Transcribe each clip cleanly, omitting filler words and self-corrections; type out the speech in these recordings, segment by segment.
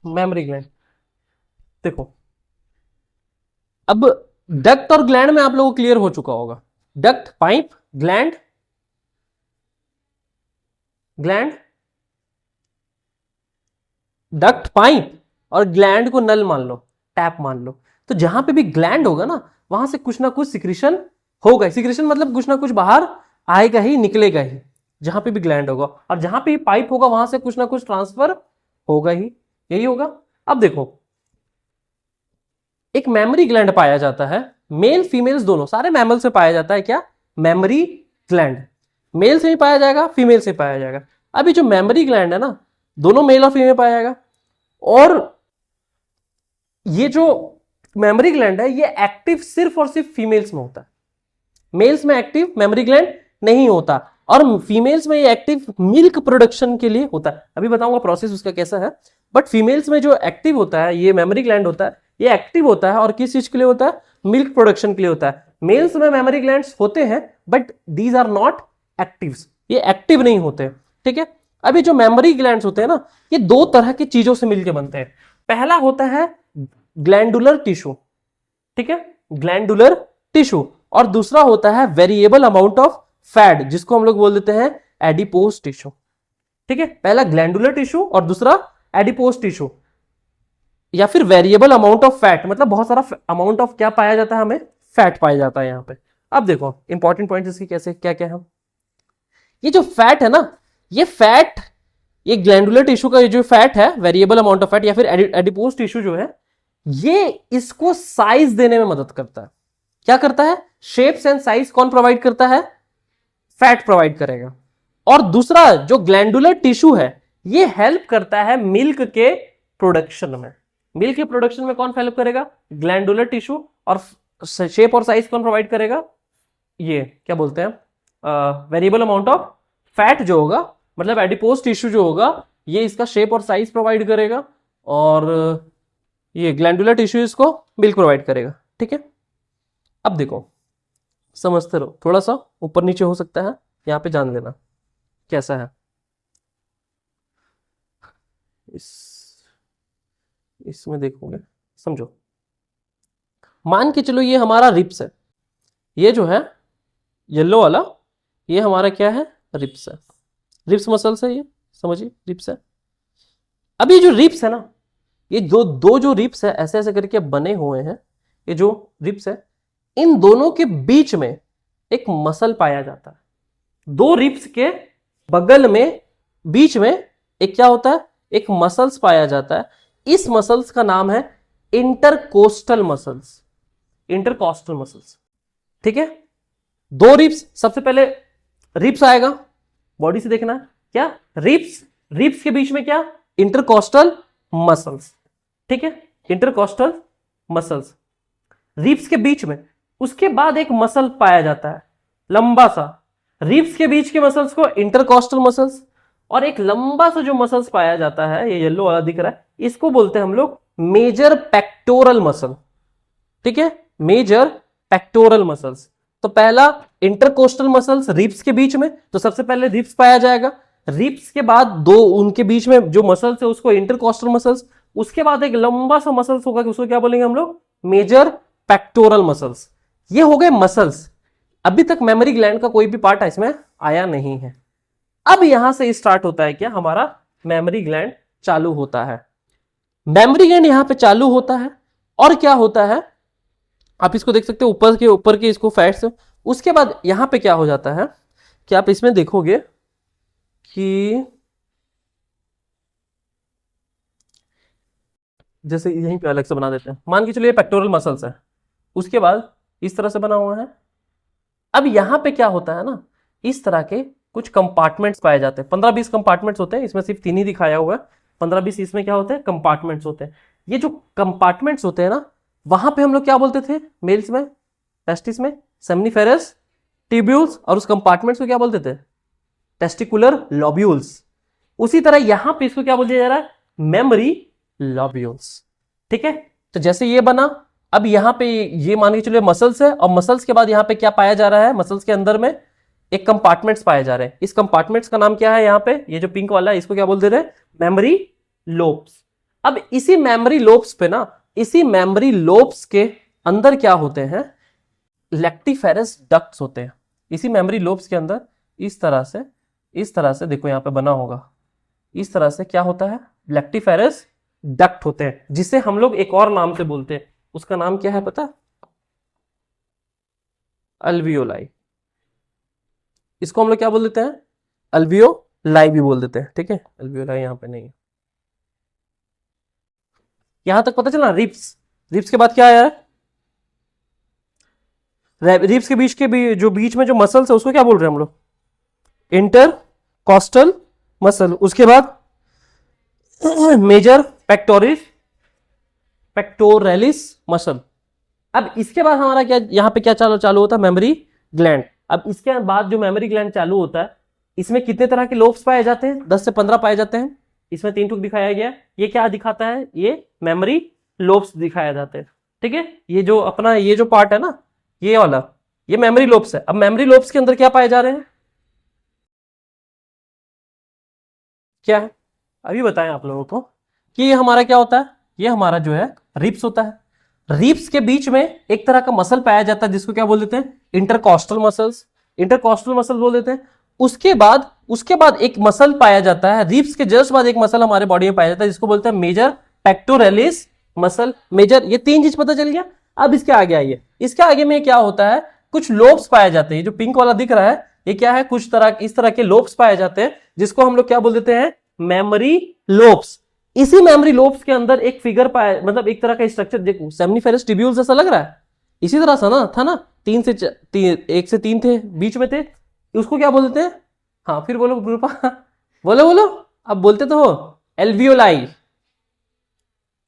Memory gland. देखो अब duct और ग्लैंड में आप लोगों को क्लियर हो चुका होगा। Duct pipe, gland, gland, duct pipe और ग्लैंड को नल मान लो, टैप मान लो। तो जहां पे भी ग्लैंड होगा ना वहां से कुछ ना कुछ सिक्रीशन होगा। सिक्रीशन मतलब कुछ ना कुछ बाहर आएगा ही, निकलेगा ही, जहां पे भी ग्लैंड होगा। और जहां पे पाइप होगा वहां से कुछ ना कुछ ट्रांसफर होगा ही, यही होगा। अब देखो एक मेमोरी ग्लैंड पाया जाता है, मेल फीमेल्स दोनों, सारे मैमल से पाया जाता है क्या, मेमोरी ग्लैंड। मेल से भी पाया जाएगा, फीमेल से पाया जाएगा। अभी जो मेमोरी ग्लैंड है ना, दोनों मेल और फीमेल पाया जाएगा। और ये जो मेमोरी ग्लैंड है ये एक्टिव सिर्फ और सिर्फ फीमेल्स में होता है। मेल्स में एक्टिव मेमोरी ग्लैंड नहीं होता, और फीमेल्स में ये एक्टिव मिल्क प्रोडक्शन के लिए होता है। अभी बताऊंगा प्रोसेस उसका कैसा है। बट फीमेल्स में जो एक्टिव होता है ये मेमोरी ग्लैंड होता है, ये एक्टिव होता है और किस चीज के लिए होता है, मिल्क प्रोडक्शन के लिए होता है। मेल्स में मेमोरी ग्लैंड्स होते हैं but these are not actives, ये एक्टिव नहीं होते। ठीक है। अभी जो मेमोरी ग्लैंड्स होते हैं ना, ये दो तरह की चीजों से मिलकर बनते हैं। पहला होता है ग्लैंडुलर टिश्यू, ठीक है, ग्लैंडुलर टिश्यू। और दूसरा होता है वेरिएबल अमाउंट ऑफ फैट, जिसको हम लोग बोल देते हैं एडिपोज टिश्यू। ठीक है, पहला ग्लैंडुलर टिश्यू और दूसरा एडिपोज टिश्यू, या फिर वेरिएबल अमाउंट ऑफ फैट, मतलब बहुत सारा अमाउंट ऑफ क्या पाया जाता है, हमें फैट पाया जाता है यहाँ पे। अब देखो इंपॉर्टेंट पॉइंट इसकी कैसे क्या क्या है। ये जो फैट है ना, ये फैट, ये ग्लैंडुलर टिश्यू का ये जो फैट है, वेरिएबल अमाउंट ऑफ फैट या फिर एडिपोज टिश्यू जो है, ये इसको साइज देने में मदद करता है। क्या करता है, शेप्स एंड साइज कौन प्रोवाइड करता है, फैट प्रोवाइड करेगा। और दूसरा जो ग्लैंडुलर टिश्यू है ये हेल्प करता है मिल्क के प्रोडक्शन में। मिल्क के प्रोडक्शन में कौन हेल्प करेगा, ग्लैंडुलर टिश्यू। और शेप और साइज कौन प्रोवाइड करेगा, ये क्या बोलते हैं वेरिएबल अमाउंट ऑफ फैट जो होगा, मतलब एडिपोज टिश्यू जो होगा ये इसका शेप और साइज प्रोवाइड करेगा, और ये ग्लैंडुलर टिश्यू इसको मिल्क प्रोवाइड करेगा। ठीक है। अब देखो समझते रहो, थोड़ा सा ऊपर नीचे हो सकता है, यहां पे जान लेना कैसा है। इसमें देखोगे समझो, मान के चलो ये हमारा रिप्स है, ये जो है येलो वाला ये हमारा क्या है, रिप्स है, रिप्स मसल्स है, ये समझिए रिप्स है। अभी जो रिप्स है ना, ये दो दो जो रिप्स है ऐसे ऐसे करके बने हुए हैं, ये जो रिप्स है इन दोनों के बीच में एक मसल पाया जाता है। दो रिप्स के बगल में बीच में एक क्या होता है, एक मसल्स पाया जाता है। इस मसल्स का नाम है इंटरकोस्टल मसल्स, इंटरकोस्टल मसल्स। ठीक है। दो रिप्स, सबसे पहले रिप्स आएगा, बॉडी से देखना क्या, रिप्स, रिप्स के बीच में क्या, इंटरकोस्टल मसल्स। ठीक है, इंटरकोस्टल मसल्स रिप्स के बीच में। उसके बाद एक मसल पाया जाता है लंबा सा, रिप्स के बीच के मसल्स को इंटरकोस्टल मसल्स, और एक लंबा सा जो मसल्स पाया जाता है ये येलो वाला दिख रहा है, इसको बोलते हैं हम लोग मेजर पेक्टोरल मसल। ठीक है, मेजर पेक्टोरल मसल्स। तो पहला इंटरकोस्टल मसल्स रिप्स के बीच में, तो सबसे पहले रिप्स पाया जाएगा। रिप्स के बाद दो उनके बीच में जो मसल्स है उसको इंटरकोस्टल मसल्स। उसके बाद एक लंबा सा मसल्स होगा, उसको क्या बोलेंगे हम लोग, मेजर पेक्टोरल मसल्स। ये हो गए मसल्स। अभी तक मेमोरी ग्लैंड का कोई भी पार्ट इसमें आया नहीं है। अब यहां से स्टार्ट होता है क्या, हमारा मेमोरी ग्लैंड चालू होता है। मेमोरी ग्लैंड यहां पे चालू होता है, और क्या होता है आप इसको देख सकते हो, ऊपर के इसको फैट्स। उसके बाद यहां पे क्या हो जाता है कि आप इसमें देखोगे कि जैसे यहीं पे अलग से बना देते हैं, मान के चलिए पेक्टोरल मसल्स है, उसके बाद इस तरह से बना हुआ है। अब यहां पे क्या होता है ना, इस तरह के कुछ कंपार्टमेंट्स पाए जाते हैं, 15-20 कंपार्टमेंट्स होते हैं, इसमें सिर्फ 3 ही दिखाया हुआ है, 15-20 इसमें क्या होते हैं, कंपार्टमेंट्स होते हैं। ये जो कंपार्टमेंट्स होते हैं ना, वहां पे हम लोग क्या बोलते थे मेल्स में, टेस्टिस में सेमनीफेरस ट्यूब्यूल्स, और उस कंपार्टमेंट्स को क्या बोलते थे, टेस्टिकुलर लॉब्यूल्स। उसी तरह यहां पे इसको क्या बोल दिया जा रहा है, मेमोरी लॉब्यूल्स। ठीक है, तो जैसे ये बना, अब यहां पे ये मान के चलिए मसल्स है, और मसल्स के बाद यहां पे क्या पाया जा रहा है, मसल्स के अंदर में एक कंपार्टमेंट्स पाए जा रहे हैं। इस कंपार्टमेंट्स का नाम क्या है, यहां पे ये जो पिंक वाला है इसको क्या बोल दे रहे हैं, मेमोरी लोब्स। अब इसी मेमोरी लोब्स पे ना, इसी मेमोरी लोब्स के अंदर क्या होते हैं, लेक्टिफेरस डक्ट्स होते हैं। इसी मेमोरी लोब्स के अंदर इस तरह से देखो यहां पे बना होगा, इस तरह से क्या होता है, लेक्टिफेरस डक्ट होते हैं, जिसे हम लोग एक और नाम से बोलते हैं। उसका नाम क्या है पता, अल्वियोलाई। इसको हम लोग क्या बोल देते हैं, अल्वियोलाई भी बोल देते हैं। ठीक है, अल्वियोलाई यहां पे नहीं है। यहां तक पता चला। रिप्स, रिप्स के बाद क्या आया है, रिप्स के बीच जो बीच में जो मसल्स है उसको क्या बोल रहे हैं हम लोग, इंटरकॉस्टल मसल। उसके बाद मेजर पेक्टोरलिस मसल। अब इसके बाद हमारा क्या, यहां पे क्या चालू होता है, मेमोरी ग्लैंड। अब इसके बाद जो मेमोरी ग्लैंड चालू होता है, इसमें कितने तरह के लोब्स पाए जाते हैं, 10 से 15 पाए जाते हैं। इसमें 3 टूक दिखाया गया। ये क्या दिखाता है, ये मेमोरी लोब्स दिखाया जाते हैं। ठीक है, ये जो अपना ये जो पार्ट है ना, ये वाला, ये मेमोरी लोब्स है। अब मेमोरी लोब्स के अंदर क्या पाए जा रहे हैं, क्या है, अभी बताएं आप लोगों को कि ये हमारा क्या होता है, ये हमारा जो है रिप्स होता है। रिप्स के बीच में एक तरह का मसल पाया जाता है जिसको क्या बोल देते हैं, इंटरकॉस्टल मसल्स, इंटरकॉस्टल मसल बोल देते हैं। उसके बाद एक मसल पाया जाता है, रिप्स के जस्ट बाद एक मसल हमारे बॉडी में पाया जाता है जिसको बोलते हैं मेजर पेक्टोरलिस मसल। मेजर, ये 3 चीज पता चल गया। अब इसके आगे आइए, इसके आगे में क्या होता है, कुछ लोब्स पाए जाते हैं। जो पिंक वाला दिख रहा है ये क्या है, कुछ तरह इस तरह के लोब्स पाए जाते हैं जिसको हम लोग क्या बोल देते हैं, मेमोरी लोब्स। इसी मेमोरी लोब्स के अंदर एक फिगर पाया, मतलब एक तरह का स्ट्रक्चर देखो, सेमनीफेरस ट्यूब्यूल्स जैसा लग रहा है, इसी तरह सा ना था ना, 1 से 3 थे बीच में थे, उसको क्या बोल देते हैं, हाँ फिर बोलो ग्रुपा बोलो अब बोलते तो हो, एल्वियोलाई।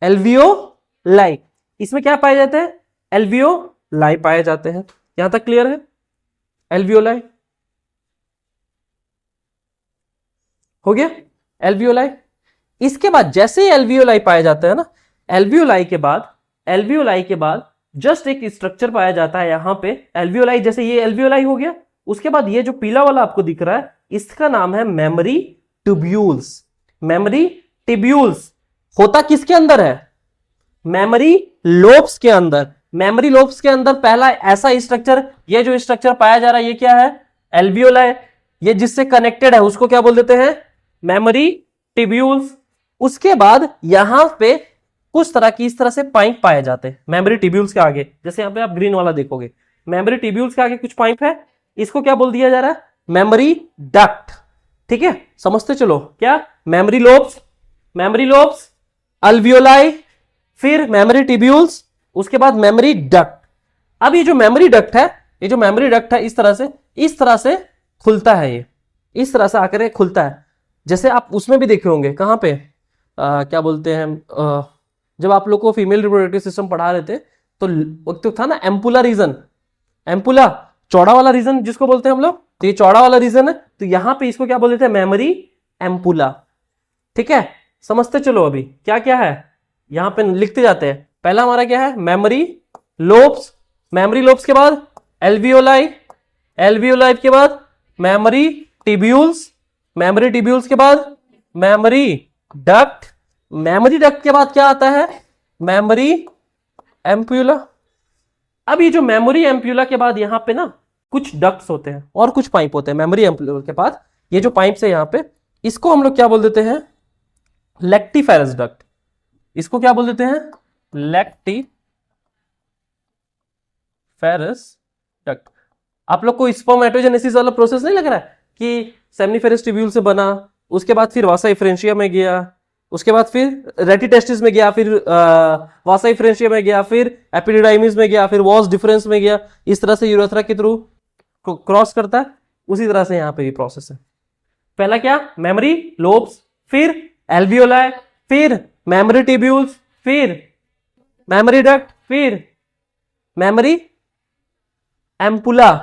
एल्वियोलाई, इसमें क्या पाए जाते हैं, एल्वियोलाई पाए जाते हैं। यहां तक क्लियर है, एल्वियोलाई हो गया, एल्वियोलाई। इसके बाद जैसे ही एल्वियोलाई पाया जाता है ना, एल्वियोलाई के बाद जस्ट एक स्ट्रक्चर पाया जाता है यहां पे, एल्वियोलाई, जैसे ये एल्वियोलाई हो गया। उसके बाद ये जो पीला वाला आपको दिख रहा है, इसका नाम है मेमोरी ट्यूब्यूल्स। मेमोरी ट्यूब्यूल्स होता किसके अंदर है, मेमोरी लोब्स के अंदर। मेमोरी लोब्स के अंदर पहला ऐसा स्ट्रक्चर, ये जो स्ट्रक्चर पाया जा रहा है ये क्या है, एल्वियोलाई। ये जिससे कनेक्टेड है उसको क्या बोल देते हैं, मेमोरी ट्यूब्यूल्स। उसके बाद यहां पे कुछ तरह की इस तरह से पाइप पाए जाते हैं मेमोरी ट्यूब्यूल्स के आगे, जैसे यहां पे आप ग्रीन वाला देखोगे, मेमोरी ट्यूब्यूल्स के आगे कुछ पाइप है, इसको क्या बोल दिया जा रहा है, मेमोरी डक्ट। ठीक है, समझते चलो, क्या, मेमोरी लोब्स, अल्वियोलाई, फिर मेमोरी ट्यूब्यूल्स, उसके बाद मेमोरी डक्ट। अब ये जो मेमोरी डक्ट है, इस तरह से खुलता है, ये इस तरह से आकर खुलता है। जैसे आप उसमें भी देखे होंगे, कहां पे, क्या बोलते हैं, जब आप लोग को फीमेल रिप्रोडक्टिव सिस्टम पढ़ा रहे थे तो तो था ना एम्पुला रीजन, एम्पुला चौड़ा वाला रीजन जिसको बोलते हैं हम लोग, तो ये चौड़ा वाला रीजन है, तो यहां पे इसको क्या बोल देते हैं, मेमोरी एम्पुला। ठीक है, समझते चलो। अभी क्या क्या है यहां पे लिखते जाते हैं। पहला हमारा क्या है, मेमोरी लोब्स के बाद एल्वियोलाई के बाद मेमोरी ट्यूब्यूल्स के बाद मेमोरी डक्ट के बाद क्या आता है, मेमोरी एम्पुला। अब ये जो मेमोरी एम्पुला के बाद यहां पे ना कुछ डक्ट्स होते हैं और कुछ पाइप होते हैं। मेमोरी एम्पुला के बाद ये जो पाइप्स है यहां पे, इसको हम लोग क्या बोल देते हैं, लेक्टिफेरस डक्ट। इसको क्या बोल देते हैं, लेक्टिफेरस डक्ट। आप लोग को स्पर्मेटोजेनेसिस वाला प्रोसेस नहीं लग रहा है कि सेमनीफेरस ट्यूब्यूल से बना, उसके बाद फिर वासा इफ्रेंशिया में गया, उसके बाद फिर रेटिटेस्टिस में गया, फिर वासा इफ्रेंशिया में गया, फिर एपिडिडाइमिस में गया, फिर वॉस डिफरेंस में गया, इस तरह से यूरेथ्रा के थ्रू क्रॉस करता है। उसी तरह से यहां पे भी प्रोसेस है। पहला क्या, मेमोरी लोब्स, फिर एल्वियोलाई, फिर मेमोरी ट्यूब्यूल्स, फिर मेमोरी डक्ट, फिर मेमोरी एम्पुला,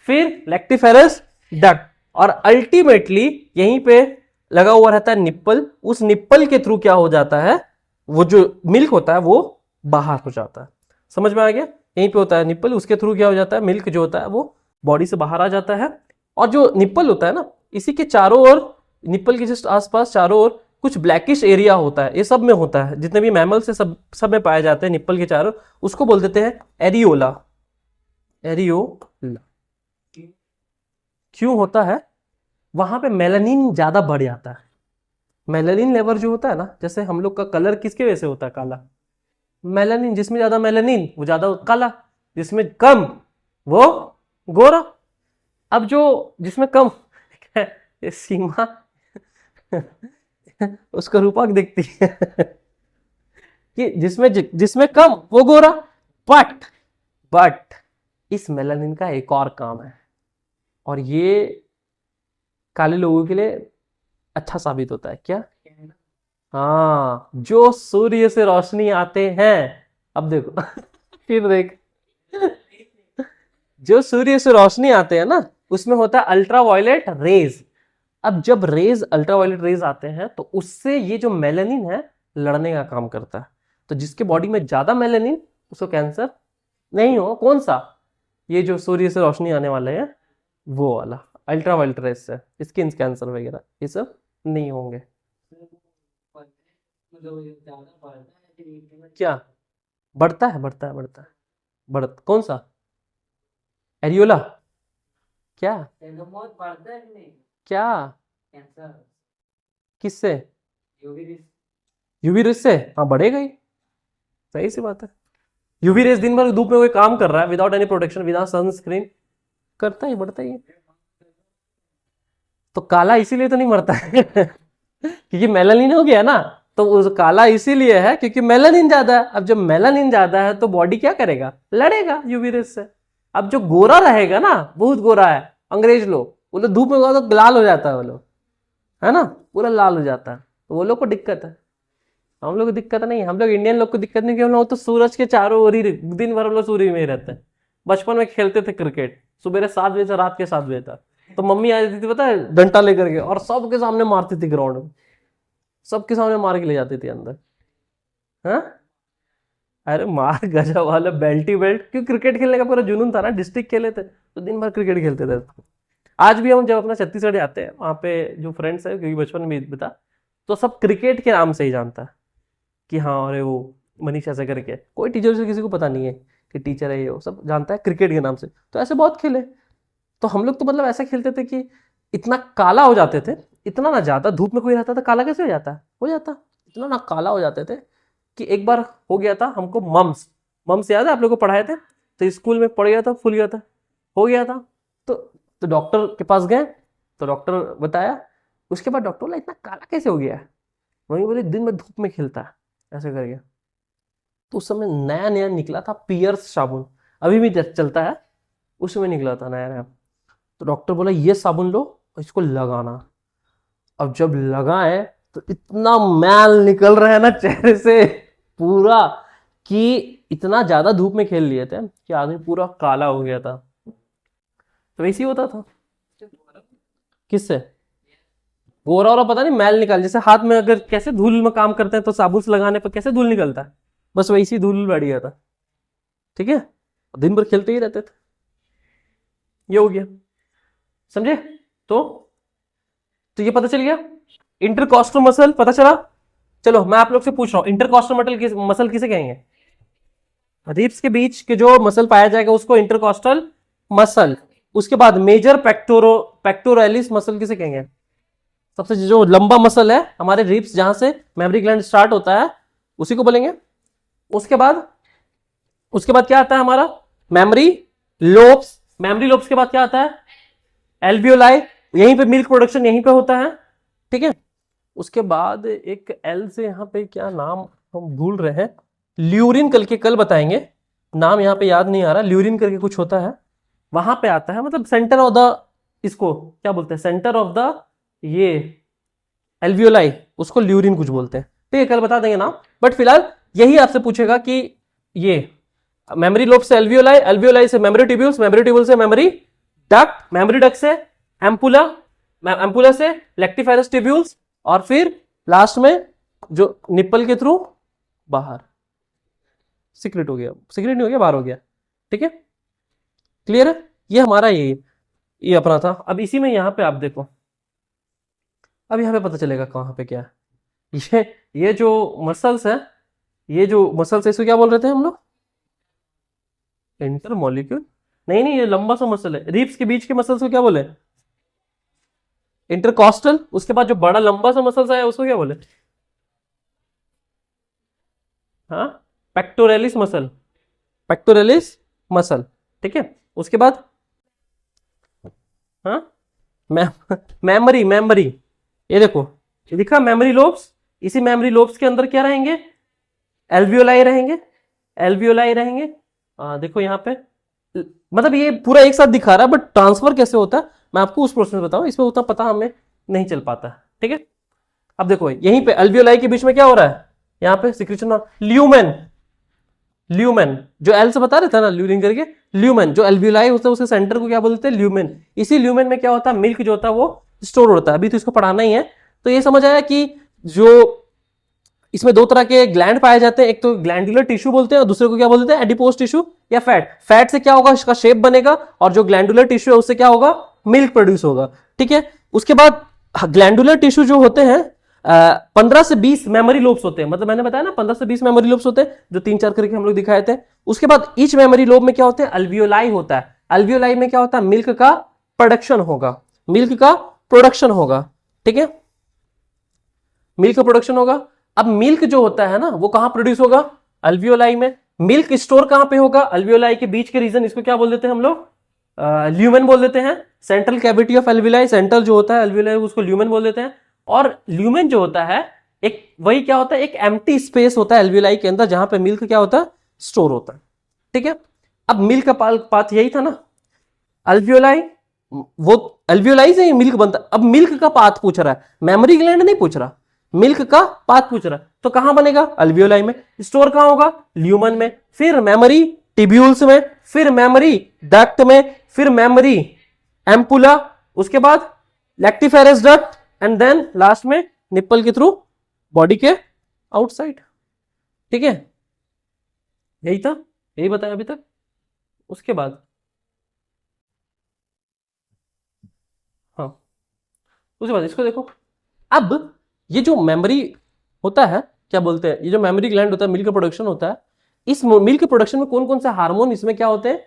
फिर लेक्टिफेरस डक्ट, और अल्टीमेटली यहीं पे लगा हुआ रहता है निप्पल। उस निप्पल के थ्रू क्या हो जाता है, वो जो मिल्क होता है वो बाहर हो जाता है। समझ में आ गया, यहीं पे होता है निप्पल, उसके थ्रू क्या हो जाता है, मिल्क जो होता है वो बॉडी से बाहर आ जाता है। और जो निप्पल होता है ना, इसी के चारों ओर, निप्पल के जस्ट आसपास चारों ओर कुछ ब्लैकिश एरिया होता है, ये सब में होता है, जितने भी मैमल से सब में पाए जाते हैं निप्पल के चारों, उसको बोल देते हैं एरियोला। एरियोला क्यों होता है? वहां पे मेलानिन ज्यादा बढ़ जाता है। मेलानिन लेवल जो होता है ना, जैसे हम लोग का कलर किसके वजह से होता है काला? मेलानिन, जिसमें ज्यादा मेलानिन वो ज्यादा काला, जिसमें कम वो गोरा। अब जो जिसमें कम ये सीमा उसका रूपक दिखती है कि जिसमें कम वो गोरा। बट इस मेलानिन का एक और काम है, और ये काले लोगों के लिए अच्छा साबित होता है। क्या? हाँ, जो सूर्य से रोशनी आते हैं। अब देखो फिर देख, जो सूर्य से रोशनी आते हैं ना, उसमें होता है अल्ट्रावायलेट रेज। अब जब अल्ट्रावायलेट रेज आते हैं तो उससे ये जो मेलानिन है लड़ने का काम करता है। तो जिसके बॉडी में ज्यादा मेलानिन, उसको कैंसर नहीं हो। कौन सा? ये जो सूर्य से रोशनी आने वाले हैं वो वाला, अल्ट्रावायलेट रेज से स्किन कैंसर वगैरह ये सब नहीं होंगे। क्या? बढ़ता कौन सा? एरियोला? क्या? क्या? किससे? यूवी रेस से? हाँ, बढ़ेगा ही, सही सी बात है। यूवी रेस दिन भर धूप में कोई काम कर रहा है without any protection, without sunscreen, करता ही बढ़ता ही है। तो काला इसीलिए तो नहीं मरता है क्योंकि मेलानिन हो गया ना। तो उस काला इसीलिए है क्योंकि मेलानिन ज्यादा है। अब जब मेलानिन ज्यादा है तो बॉडी क्या करेगा? लड़ेगा यूवी रेस से। अब जो गोरा रहेगा ना, बहुत गोरा है, अंग्रेज लोग, वो लोग धूप में गया तो लाल हो जाता है, वो लोग, है ना, पूरा लाल हो जाता है, तो वो लोग को दिक्कत है। हम लोग को दिक्कत नहीं है, हम लोग इंडियन लोग को दिक्कत नहीं, क्योंकि हम लोग तो सूरज के चारों ओर ही दिन भर हम लोग सूर्य में ही रहते हैं। बचपन में खेलते थे क्रिकेट, सुबह 7 बजे से रात के 7 बजे तक, तो मम्मी आ जाती थी पता है डंडा लेकर के, और सबके सामने मारती थी ग्राउंड में, सबके सामने मार के ले जाती थी अंदर। हाँ, अरे मार गजब वाला, बेल्टी बेल्ट, क्योंकि क्रिकेट खेलने का पूरा जुनून था ना, डिस्ट्रिक्ट खेले थे तो दिन भर क्रिकेट खेलते थे। आज भी हम जब अपना छत्तीसगढ़ आते हैं, वहाँ पे जो फ्रेंड्स है, क्योंकि बचपन में भी बता, तो सब क्रिकेट के नाम से ही जानता है कि हाँ अरे वो मनीष ऐसे करके, कोई टीचर से किसी को पता नहीं है कि टीचर है, ये वो सब जानता है क्रिकेट के नाम से। तो ऐसे बहुत खेले। तो हम लोग तो मतलब ऐसा खेलते थे कि इतना काला हो जाते थे, इतना ना ज्यादा धूप में कोई रहता था काला कैसे हो जाता? इतना ना काला हो जाते थे कि एक बार हो गया था हमको मम्स याद है आप लोगों को पढ़ाए थे, तो स्कूल में पड़ गया था, फूल गया था, हो गया था। तो डॉक्टर के पास गए, तो डॉक्टर बताया, उसके बाद डॉक्टर बोला इतना काला कैसे हो गया है? वही बोले दिन में धूप में खेलता है ऐसे करके। तो उस समय नया नया निकला था पियर्स साबुन, अभी भी चलता है, उस समय निकला था नया नया। तो डॉक्टर बोला ये साबुन लो और इसको लगाना। अब जब लगाए तो इतना मैल निकल रहा है ना चेहरे से पूरा, कि इतना ज्यादा धूप में खेल लिए थे कि आदमी पूरा काला हो गया था। तो वैसे ही होता था। किससे? गोरा और पता नहीं मैल निकाल, जैसे हाथ में अगर कैसे धूल में काम करते हैं तो साबुन से लगाने पर कैसे धूल निकलता है, बस वैसी धूल बढ़ गया था। ठीक है, दिन भर खेलते ही रहते थे। ये हो गया, समझे? तो ये पता चल गया। इंटरकॉस्टल मसल पता चला। चलो मैं आप लोग से पूछ रहा हूं, इंटरकॉस्टल मसल किसे कहेंगे? रिब्स के बीच के जो मसल पाया जाएगा उसको इंटरकॉस्टल मसल। उसके बाद मेजर पेक्टोरलिस मसल किसे कहेंगे? सबसे जो लंबा मसल है हमारे रिब्स, जहां से मेमोरी ग्लैंड स्टार्ट होता है, उसी को बोलेंगे। उसके बाद क्या आता है हमारा? मेमोरी लोब्स के बाद क्या आता है? एल्वियोलाई, यहीं पे मिल्क प्रोडक्शन यहीं पे होता है। ठीक है, उसके बाद एक एल से यहाँ पे क्या नाम हम भूल रहे हैं, ल्यूरिन करके, कल बताएंगे, नाम यहाँ पे याद नहीं आ रहा, ल्यूरिन करके कुछ होता है, वहां पे आता है, मतलब सेंटर ऑफ द, इसको क्या बोलते हैं, सेंटर ऑफ द ये एल्वियोलाई, उसको ल्यूरिन कुछ बोलते हैं। ठीक है, कल बता देंगे नाम, बट फिलहाल यही आपसे पूछेगा कि ये मेमोरी लोब से एल्वियोलाई, एल्वियोलाई से मेमोरी ट्यूब्यूल्स से मेमोरी डक्ट से एम्पुला से लेक्टिफेरस ट्यूब्यूल्स, और फिर लास्ट में जो निप्पल के थ्रू बाहर सीक्रेट हो गया, सीक्रेट नहीं हो गया, बाहर हो गया। ठीक है, क्लियर है? ये हमारा ये अपना था। अब इसी में यहां पे आप देखो, अब यहां पे पता चलेगा कहां पे क्या है। ये ये जो मसल्स है, ये जो मसल्स है इसको क्या बोल रहे थे हम लोग? इंटरमोलिक्यूल? नहीं नहीं, ये लंबा सा मसल है, रिब्स के बीच के मसल्स को क्या बोले? इंटरकॉस्टल। उसके बाद जो बड़ा लंबा सा मसल्स है उसको क्या बोले? हाँ, पेक्टोरेलिस मसल, पेक्टोरेलिस मसल। ठीक है, उसके बाद हाँ, मेमोरी, मेमोरी, ये देखो, ये लिखा मेमोरी लोब्स। इसी मेमोरी लोब्स के अंदर क्या रहेंगे? एल्वियोलाई रहेंगे, एल्वियोलाई रहेंगे। देखो यहाँ पे, मतलब ये पूरा एक साथ दिखा रहा है, बट ट्रांसफर कैसे होता है मैं आपको उस प्रोसेस में बताऊं, इसमें उतना पता हमें नहीं चल पाता। ठीक है, अब देखो यहीं पे अल्वियोलाई के बीच में क्या हो रहा है, यहाँ पे सिक्रेशन ऑफ ल्यूमेन, ल्यूमेन जो एल से बता रहे थे ना, ल्यूरिन करके, ल्यूमेन जो एल्वियोलाई होता है उसके सेंटर को क्या बोलते हैं? ल्यूमेन। इसी ल्यूमेन में क्या होता है? मिल्क जो होता है वो स्टोर होता है। अभी तो इसको पढ़ाना ही है, तो ये समझ आया कि जो इसमें दो तरह के ग्लैंड पाए जाते हैं, एक तो ग्लैंडुलर टिश्यू बोलते हैं और दूसरे को क्या बोलते हैं? एडिपोज टिश्यू या फैट। फैट से क्या होगा? इसका शेप बनेगा, और जो ग्लैंडुलर टिश्यू है उससे क्या होगा? मिल्क प्रोड्यूस होगा। ठीक है, उसके बाद ग्लैंडुलर टिश्यू जो होते हैं 15 से 20 मेमोरी लोब्स होते हैं, मतलब मैंने बताया ना 15 से 20 मेमोरी लोब्स होते हैं, जो 3-4 करके हम लोग दिखाए थे। उसके बाद ईच मेमोरी लोब में क्या होते हैं? अल्वियोलाई होता है। अल्वियोलाई में क्या होता है? मिल्क का प्रोडक्शन होगा, मिल्क का प्रोडक्शन होगा। ठीक है, मिल्क का प्रोडक्शन होगा। अब मिल्क जो होता है ना वो कहां प्रोड्यूस होगा? अल्वियोलाई में। मिल्क स्टोर कहां पे होगा? अल्वियोलाई के बीच के रीजन, इसको क्या बोल देते हैं हम लोग? ल्यूमेन बोल देते हैं। Central cavity of alveoli, central जो होता है अल्वियोलाई उसको ल्यूमेन बोल देते हैं। और ल्यूमेन जो होता है एक, वही क्या होता है? एक एम्प्टी स्पेस होता है अल्वियोलाई के अंदर, जहां पे मिल्क क्या होता है? स्टोर होता है। ठीक है, अब मिल्क का पाथ यही था ना, अल्वियोलाई, वो अल्वियोलाई से ही मिल्क बनता। अब मिल्क का पाथ पूछ रहा है, मेमोरी ग्लैंड नहीं पूछ रहा, मिल्क का पाथ पूछ रहा है। तो कहां बनेगा? अल्वियोलाई में। स्टोर कहां होगा? ल्यूमन में। फिर मेमोरी टिब्यूल्स में, फिर मेमोरी डक्ट में, फिर मेमोरी एम्पुला, उसके बाद lactiferous duct, and then last में निप्पल के थ्रू बॉडी के आउटसाइड। ठीक है, यही था, यही बताया अभी तक। उसके बाद हाँ, उसके बाद इसको देखो। अब ये जो मेमोरी होता है, क्या बोलते हैं, ये जो मेमोरी ग्लैंड होता है, मिल्क प्रोडक्शन होता है, इस मिल्क प्रोडक्शन में कौन कौन से हार्मोन इसमें क्या होते हैं?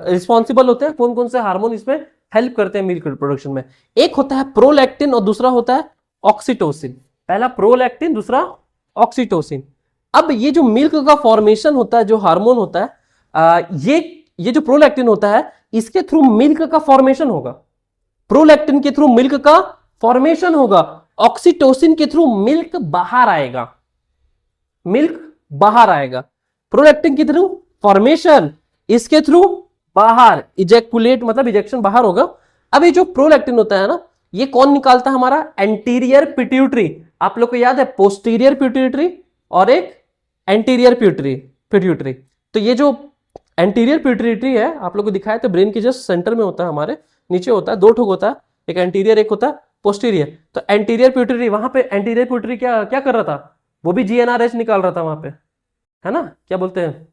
रिस्पॉन्सिबल होते हैं। कौन कौन से हार्मोन इसमें हेल्प करते हैं मिल्क प्रोडक्शन में? एक होता है प्रोलैक्टिन और दूसरा होता है ऑक्सीटोसिन। पहला प्रोलैक्टिन, दूसरा ऑक्सीटोसिन। अब ये जो मिल्क का फॉर्मेशन होता है, जो हार्मोन होता है, ये जो प्रोलैक्टिन होता है, इसके थ्रू मिल्क का फॉर्मेशन होगा। प्रोलैक्टिन के थ्रू मिल्क का फॉर्मेशन होगा, ऑक्सीटोसिन के थ्रू मिल्क बाहर आएगा, मिल्क बाहर आएगा। प्रोलैक्टिन के थ्रू फॉर्मेशन, इसके थ्रू बाहर इजेकुलेट, मतलब इजेक्शन बाहर होगा। अब ये जो प्रोलैक्टिन होता है ना, ये कौन निकालता है? हमारा एंटीरियर पिट्यूटरी। आप लोग को याद है पोस्टीरियर पिट्यूटरी और एक एंटीरियर पिट्यूटरी। तो ये जो एंटीरियर पिट्यूटरी है, आप लोग को दिखाया था, ब्रेन के जस्ट सेंटर में होता है, हमारे नीचे होता है, दो ठोक होता है, एक एंटीरियर एक होता है पोस्टीरियर। तो एंटीरियर पिट्यूटरी, वहां पे एंटीरियर पिट्यूटरी क्या क्या कर रहा था? वो भी जीएनआरएच निकाल रहा था वहां पे, है ना? क्या बोलते हैं,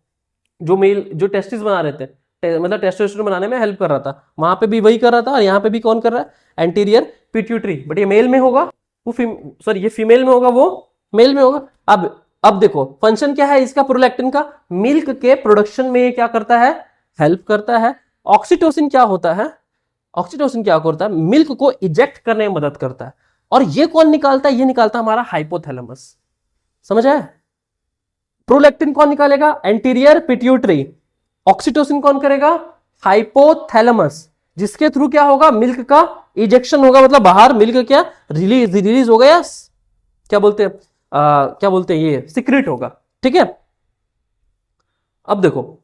जो मेल जो टेस्टिस बना रहे थे, मतलब टेस्टोस्टेरोन बनाने में हेल्प कर रहा था, वहां पे भी वही कर रहा था, और यहाँ पे भी कौन कर रहा है? Anterior pituitary. बट ये मेल में होगा, वो सॉरी ये फीमेल में होगा, वो मेल में होगा। अब देखो फंक्शन क्या है इसका, प्रोलैक्टिन का, मिल्क के प्रोडक्शन में क्या करता है? हेल्प करता है। ऑक्सीटोसिन क्या होता है? ऑक्सीटोसिन क्या करता है? मिल्क को इजेक्ट करने में मदद करता है। और ये कौन निकालता है? ये निकालता है हमारा हाइपोथैलेमस। समझ आया? प्रोलैक्टिन कौन निकालेगा? Anterior pituitary. ऑक्सीटोसिन कौन करेगा? हाइपोथैलेमस, जिसके थ्रू क्या होगा? मिल्क का इजेक्शन होगा, मतलब बाहर मिल्क क्या रिलीज होगा, या क्या बोलते हैं, क्या बोलते हैं, ये सीक्रेट होगा। ठीक है, अब देखो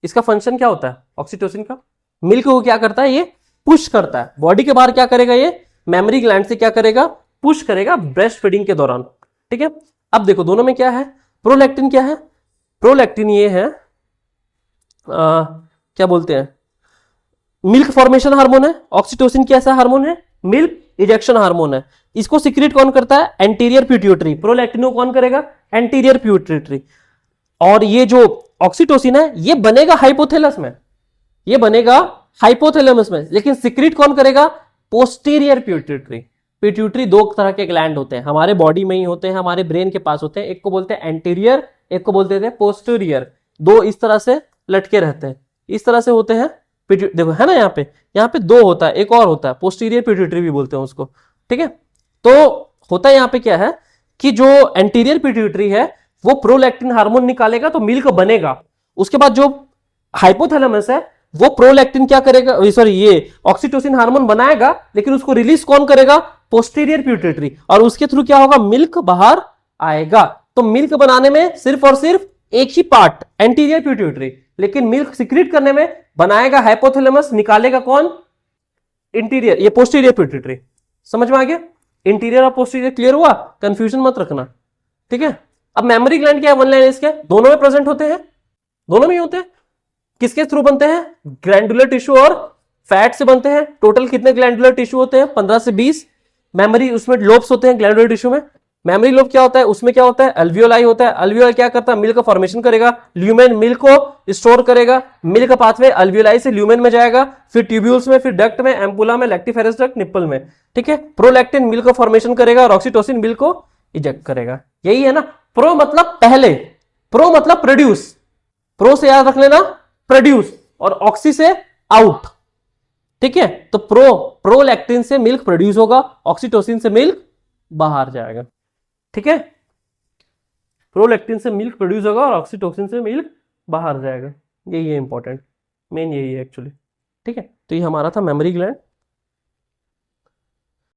इसका फंक्शन क्या होता है ऑक्सीटोसिन का? मिल्क को क्या करता है? ये पुश करता है बॉडी के बाहर। क्या करेगा? ये मेमोरी ग्लैंड से क्या करेगा? पुश करेगा ब्रेस्ट फीडिंग के दौरान। ठीक है, अब देखो दोनों में क्या है? प्रोलैक्टिन क्या है? प्रोलैक्टिन ये है क्या बोलते हैं, मिल्क फॉर्मेशन हार्मोन है। ऑक्सीटोसिन कैसा हार्मोन है? मिल्क इजेक्शन हार्मोन है। इसको सीक्रेट कौन करता है? Anterior pituitary. प्रोलैक्टिन को कौन करेगा? Anterior pituitary. और ये जो ऑक्सीटोसिन है ये बनेगा हाइपोथैलेमस में, ये बनेगा हाइपोथैलेमस में, लेकिन सिक्रीट कौन करेगा? Posterior pituitary. पिट्यूटरी दो तरह के ग्लैंड होते हैं, हमारे बॉडी में ही होते हैं, हमारे ब्रेन के पास होते हैं, एक को बोलते हैं एंटीरियर, एक को बोलते हैं पोस्टीरियर। दो इस तरह से लटके रहते हैं, इस तरह से होते हैं। देखो है ना, यहाँ पे दो होता है, एक और होता है पोस्टीरियर पिट्यूटरी भी बोलते हैं उसको, ठीक है। तो होता है यहाँ पे क्या है कि जो एंटीरियर पिट्यूटरी है वो प्रोलैक्टिन हार्मोन निकालेगा तो मिल्क बनेगा। उसके बाद जो हाइपोथैलेमस है वो प्रोलैक्टिन क्या करेगा, सॉरी ये ऑक्सीटोसिन हार्मोन बनाएगा, लेकिन उसको रिलीज कौन करेगा? Posterior pituitary. और उसके थ्रू क्या होगा? मिल्क बाहर आएगा। तो मिल्क बनाने में सिर्फ और सिर्फ एक ही पार्ट एंटीरियर पिट्यूटरी, लेकिन मिल्क सिक्रीट करने में बनाएगा हाइपोथैलेमस, निकालेगा कौन? इंटीरियर, ये पोस्टीरियर पिट्यूटरी। समझ में आ गया? इंटीरियर और पोस्टीरियर क्लियर हुआ? कंफ्यूजन मत रखना, ठीक है। अब मेमोरी ग्लैंड क्या है? वन लाइन इसके दोनों में प्रेजेंट होते हैं, दोनों में ही होते हैं। किसके थ्रू बनते हैं? ग्लैंडुलर टिश्यू और फैट से बनते हैं। टोटल कितने ग्लैंडुलर टिश्यू होते हैं? 15 से 20। मेमोरी उसमें लोब्स होते हैं ग्लैंडुलर टिश्यू में। मेमोरी लोब क्या होता है? उसमें क्या होता है? अल्वियोलाई होता है। अल्वियोलाई क्या करता है? मिल्क का फॉर्मेशन करेगा, ल्यूमेन मिल्क को स्टोर करेगा, मिल्क का पाथवे अल्वियोलाई से ल्यूमेन में जाएगा, फिर ट्यूब्यूल्स में, फिर डक्ट में, एम्पुला में, लैक्टिफेरस डक्ट, निप्पल में, ठीक है। प्रोलैक्टिन मिल्क का फॉर्मेशन करेगा और ऑक्सीटोसिन मिल्क को इजेक्ट करेगा। यही है ना। प्रो मतलब पहले, प्रो मतलब प्रोड्यूस, प्रो से याद रख लेना प्रोड्यूस, और ऑक्सी से आउट, ठीक है। तो प्रोलैक्टिन से मिल्क प्रोड्यूस होगा, ऑक्सीटोसिन से मिल्क बाहर जाएगा, ठीक है। प्रोलैक्टिन से मिल्क प्रोड्यूस होगा और ऑक्सीटोसिन से मिल्क बाहर जाएगा। यही है इंपॉर्टेंट, मेन यही है एक्चुअली, ठीक है। तो ये हमारा था मेमोरी ग्लैंड।